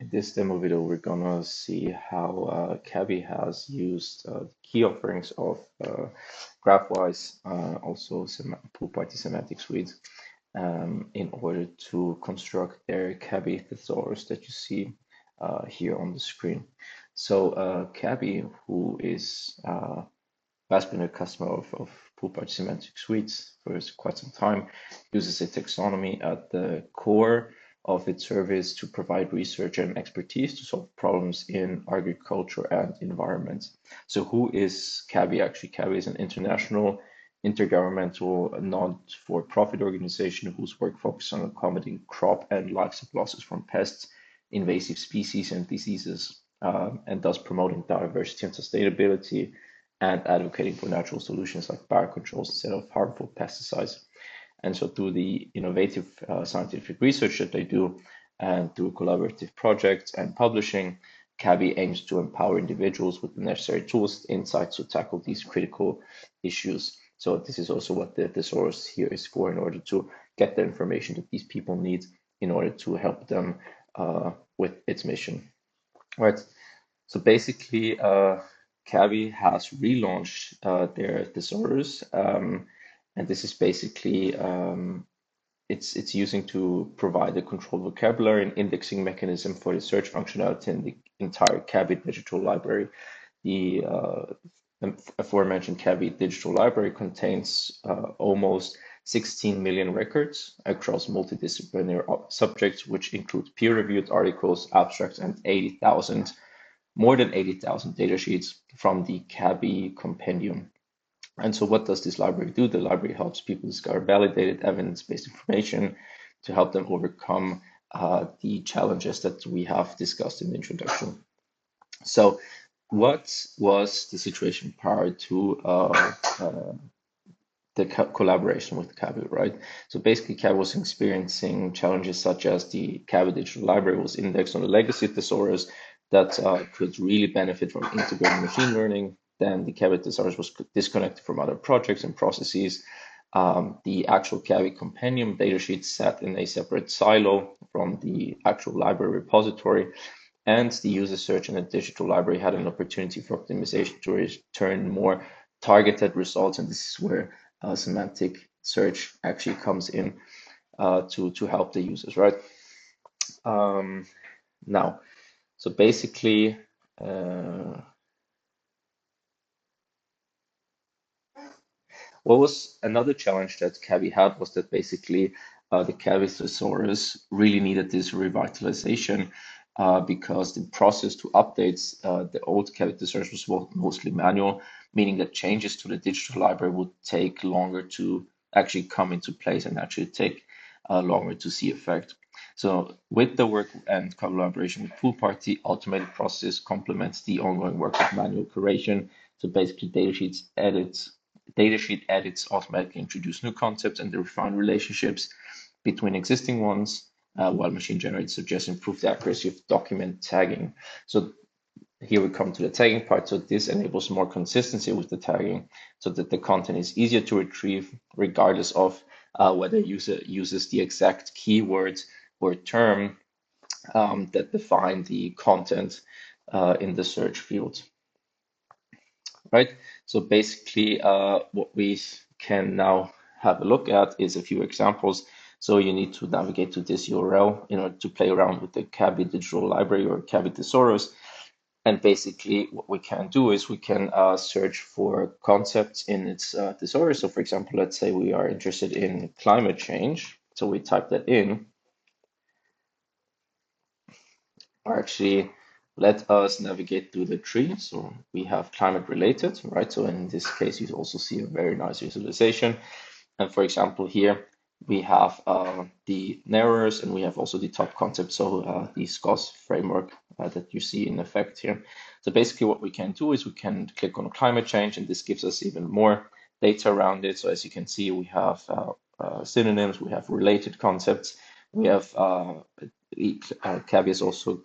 In this demo video, we're gonna see how CABI has used key offerings of Graphwise, also PoolParty Semantic Suite, in order to construct their CABI thesaurus that you see here on the screen. So CABI, who has been a customer of PoolParty Semantic Suites for quite some time, uses a taxonomy at the core of its service to provide research and expertise to solve problems in agriculture and environment. So who is CABI actually? CABI is an international, intergovernmental, not-for-profit organization whose work focuses on accommodating crop and livestock losses from pests, invasive species, and diseases, and thus promoting biodiversity and sustainability and advocating for natural solutions like biocontrols instead of harmful pesticides. And so through the innovative scientific research that they do and through collaborative projects and publishing, CABI aims to empower individuals with the necessary tools and insights to tackle these critical issues. So this is also what the thesaurus here is for, in order to get the information that these people need in order to help them with its mission. All right. So basically, CABI has relaunched their thesaurus. And this is basically, it's using to provide a controlled vocabulary and indexing mechanism for the search functionality in the entire CABI digital library. The aforementioned CABI digital library contains almost 16 million records across multidisciplinary subjects, which include peer-reviewed articles, abstracts, and more than 80,000 datasheets from the CABI compendium. And so what does this library do? The library helps people discover validated evidence-based information to help them overcome the challenges that we have discussed in the introduction. So what was the situation prior to the collaboration with CABI, right? So basically CABI was experiencing challenges such as the CABI digital library was indexed on a legacy thesaurus that could really benefit from integrating machine learning. Then the CABI thesaurus was disconnected from other projects and processes. The actual CABI compendium datasheet sat in a separate silo from the actual library repository, and the user search in the digital library had an opportunity for optimization to return more targeted results. And this is where semantic search actually comes in to help the users, right? Now, so basically, what was another challenge that CABI had was that basically the CABI thesaurus really needed this revitalization because the process to update the old CABI thesaurus was mostly manual, meaning that changes to the digital library would take longer to actually come into place and actually take longer to see effect. So with the work and collaboration with PoolParty, automated process complements the ongoing work of manual curation. So basically datasheet edits automatically introduce new concepts and refine relationships between existing ones, while machine-generated suggestions improve the accuracy of document tagging. So here we come to the tagging part. So this enables more consistency with the tagging so that the content is easier to retrieve regardless of whether a user uses the exact keyword or term that define the content in the search field. Right. So basically, what we can now have a look at is a few examples. So you need to navigate to this URL in order to play around with the CABI digital library or CABI thesaurus. And basically, what we can do is we can search for concepts in its thesaurus. So for example, let's say we are interested in climate change. So we type that in. Or actually, let us navigate through the tree. So we have climate related, right? So in this case, you also see a very nice visualization. And for example, here we have the narrowers and we have also the top concept. So the SCOS framework that you see in effect here. So basically what we can do is we can click on climate change, and this gives us even more data around it. So as you can see, we have synonyms, we have related concepts, we have CABI is also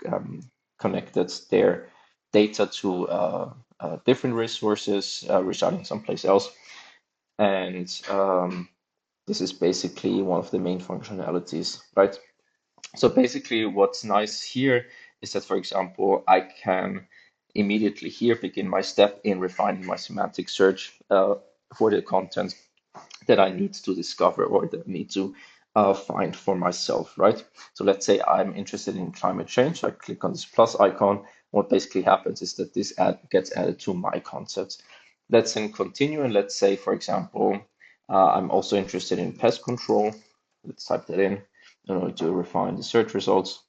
connected their data to different resources residing someplace else. And this is basically one of the main functionalities, right? So basically what's nice here is that, for example, I can immediately here begin my step in refining my semantic search for the content that I need to discover or that I need to find for myself, right? So let's say I'm interested in climate change. I click on this plus icon. What basically happens is that this gets added to my concepts. Let's then continue and let's say, for example, I'm also interested in pest control. Let's type that in order to refine the search results.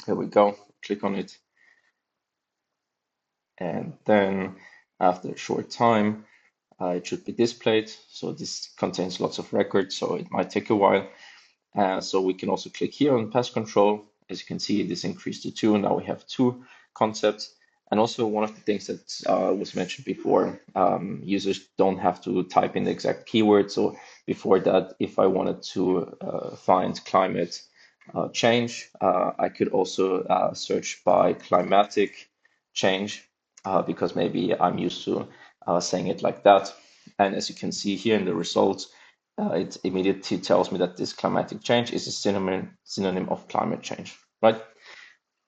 Here we go. Click on it. And then after a short time, it should be displayed. So this contains lots of records, so it might take a while. So we can also click here on pest control. As you can see, this increased to 2. Now we have 2 concepts. And also one of the things that was mentioned before, users don't have to type in the exact keyword. So before that, if I wanted to find climate change, I could also search by climatic change because maybe I'm used to saying it like that. And as you can see here in the results, it immediately tells me that this climatic change is a synonym of climate change, right?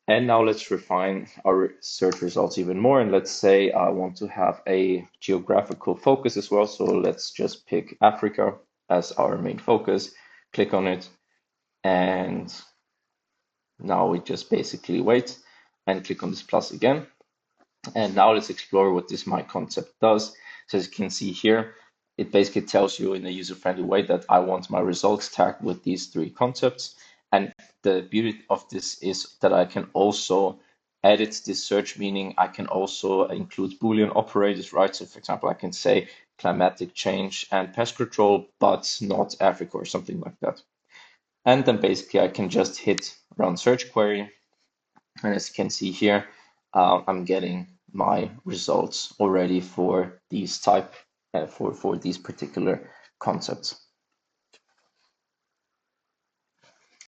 And now let's refine our search results even more. And let's say I want to have a geographical focus as well. So let's just pick Africa as our main focus, click on it. And now we just basically wait and click on this plus again. And now let's explore what this my concept does. So as you can see here, it basically tells you in a user-friendly way that I want my results tagged with these 3 concepts. And the beauty of this is that I can also edit this search, meaning I can also include Boolean operators, right? So for example, I can say climatic change and pest control, but not Africa or something like that. And then basically I can just hit run search query. And as you can see here, I'm getting my results already for these type for these particular concepts.